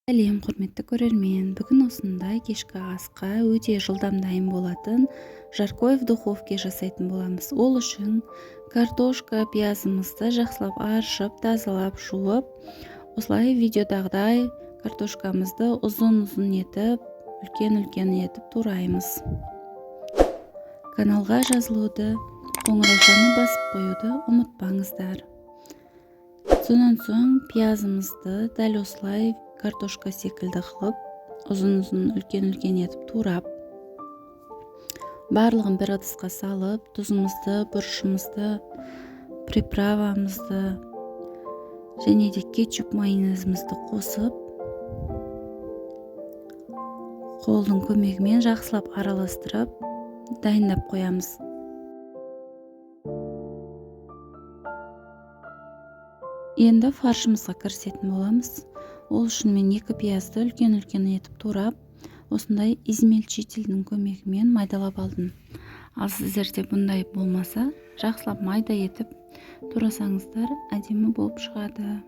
Сәлем, құрметті көрермен. Бүгін осындай кешкі асқа өте жылдам дайын болатын жаркое в духовке жасайтын боламыз. Ол үшін картошка, пиязымызды жақсылап аршып, тазалап, жуып, осылай видеодағыдай картошкамызды ұзын-ұзын етіп, үлкен-үлкен етіп тураймыз. Каналға жазылуды, қоңыраушаны басып қоюды ұмытпаңыздар. Сонан соң пиязымызды дәл осылай картошка секілді қылып, ұзын-ұзын үлкен-үлкен етіп турап, барлығын бір ыдысқа салып, тұзымызды, бұрышымызды, приправамызды және де кетчуп майонезімізді қосып, қолдың көмегімен жақсылап араластырып, дайындап қоямыз. Енді фаршымызға кірісетін боламыз. Ол үшін мен 2 пиязды үлкен-үлкен етіп турап, осындай измельчительдің көмегімен майдалап алдым. Ал сіздерде бұндай болмаса, жақсылап майда етіп турасаңыздар, әдемі болып шығады.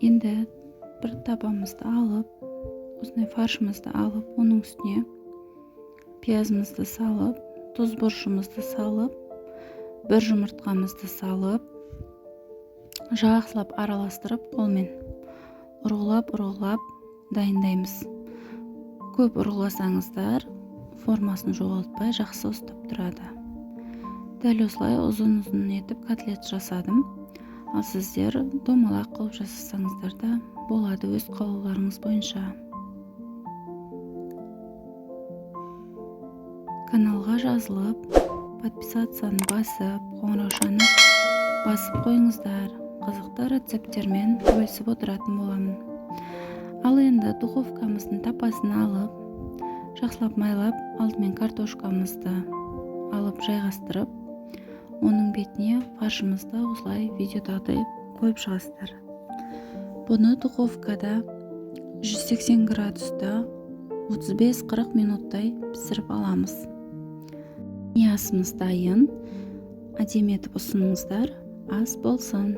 Енді бір табамызды алып, осындай фаршымызды алып, оның үстіне пиязымызды салып, тұз бұрышымызды салып, бір жұмыртқамызды салып, жақсылап араластырып, қолмен ұрғылап дайындаймыз. Көп ұрғыласаңыздар, формасын жоғалтпай жақсы ұстап тұрады. Дәл осылай ұзын-ұзын етіп котлет жасадым. Ал сіздер домалақ қылып жасасаңыздар да болады, өз қалауларыңыз бойынша. Каналға жазылып, подписацияны басып, қоңыраушаны басып қойыңыздар. Қызықты рецепттермен бөлісіп отыратын боламын. Ал енді духовкамыздың тапасын алып, жақсылап майлап, алдымен картошкамызды алып жайғастырып, оның бетіне фаршымызды осылай видеодағыдай қойып шығасыздар. Бұны духовкада 180 градуста 35-40 минуттай пісіріп аламыз. Асымыз дайын. Әдемі етіп ұсыныңыздар, ас болсын.